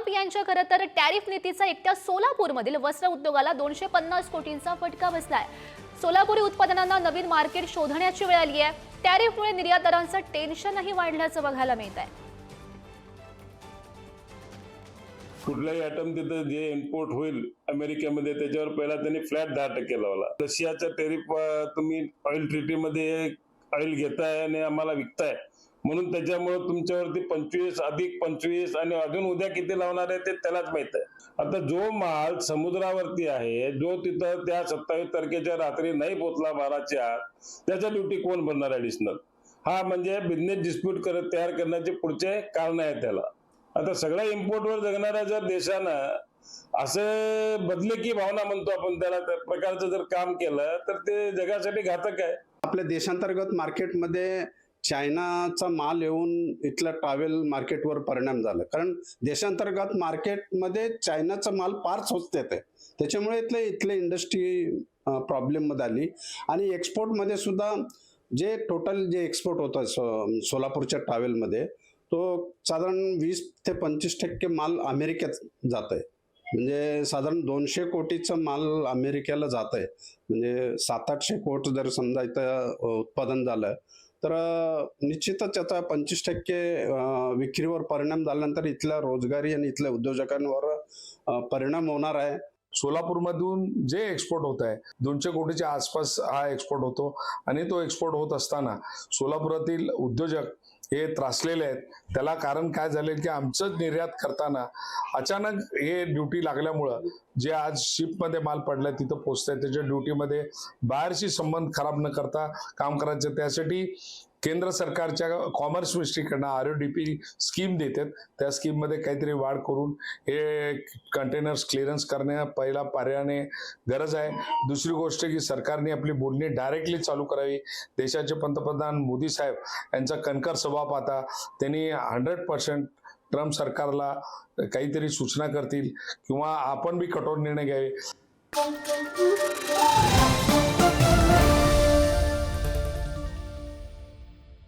Trump यांच्या खरं तर टॅरिफ नीतीचा एकट्या सोलापूरमधील वस्त्र उद्योगाला 250 कोटींचा फटका बसलाय। सोलापुरी उत्पादनांना नवीन मार्केट शोधण्याची वेळ आली आहे। टॅरिफमुळे निर्यातदारांचं टेन्शनही वाढल्याचं बघायला मिळत आहे। कुठल्याही आयटम तिथं जे इम्पोर्ट होईल अमेरिकेमध्ये त्याच्यावर पहिला त्यांनी फ्लॅट 10% लावला। रशियाचा टॅरिफ तुम्ही ऑइल ट्रीटीमध्ये ऑइल घेताय आणि आम्हाला विकताय म्हणून त्याच्यामुळे तुमच्यावरती 25 अधिक 25 आणि अजून उद्या किती लावणार आहे ते त्यालाच माहित आहे। आता जो माल समुद्रावरती आहे जो तिथं त्या 27 तारखेच्या रात्री नाही पोहोचला 12च्या आत त्याचा ड्युटी कोण भरणार ॲडिशनल? हा म्हणजे बिझनेस डिस्प्यूट तयार करण्याचे पुढचे कारण आहे त्याला। आता सगळ्या इम्पोर्टवर जगणाऱ्या जर देशानं असे बदले की भावना म्हणतो आपण त्याला त्या प्रकारचं जर काम केलं तर ते जगासाठी घातक आहे। आपल्या देशांतर्गत मार्केटमध्ये चायनाचा माल येऊन इथल्या ट्रॅव्हल मार्केटवर परिणाम झाला, कारण देशांतर्गत मार्केटमध्ये चायनाचा माल फार स्वस्त येते, त्याच्यामुळे इथले इंडस्ट्री प्रॉब्लेम मध्ये आली। आणि एक्सपोर्टमध्ये सुद्धा जे टोटल जे एक्सपोर्ट होतं सोलापूरच्या ट्रॅव्हलमध्ये तो साधारण 20 ते 25% माल अमेरिकेत जात आहे। म्हणजे साधारण 200 कोटीचा माल अमेरिकेला जात आहे। म्हणजे 700-800 कोटी जर समजा इथं उत्पादन झालं तर निश्चितच त्याचा 25% विक्रीवर परिणाम झाल्यानंतर इथल्या रोजगारी आणि इथल्या उद्योजकांवर परिणाम होणार आहे। सोलापूरमधून जे एक्सपोर्ट होत आहे 200 कोटीच्या आसपास हा एक्सपोर्ट होतो आणि तो एक्सपोर्ट होत असताना सोलापुरातील उद्योजक हे त्रासलेले आहेत। त्याला कारण काय झाले की आमचं निर्यात करताना अचानक हे ड्युटी लागल्यामुळं जे आज शिपमध्ये माल पडलाय तिथं पोहोचतंय त्याच्या ड्युटीमध्ये बाहेरशी संबंध खराब न करता काम करायचं। त्यासाठी केंद्र सरकारच्या कॉमर्स मिनिस्ट्रीकडनं RODP स्कीम देतात, त्या स्कीम मध्ये काहीतरी वाढ करून हे कंटेनर्स क्लिअरन्स करण्या पहिला पर्यायाने गरज आहे। दुसरी गोष्ट की सरकारने आपली बोलणी डायरेक्टली चालू करावी। देशाचे पंतप्रधान मोदी साहेब यांचा कणखर स्वभाव पाहता त्यांनी 100% ट्रम्प सरकारला काहीतरी सूचना करतील किंवा आपण बी कठोर निर्णय घ्यावे।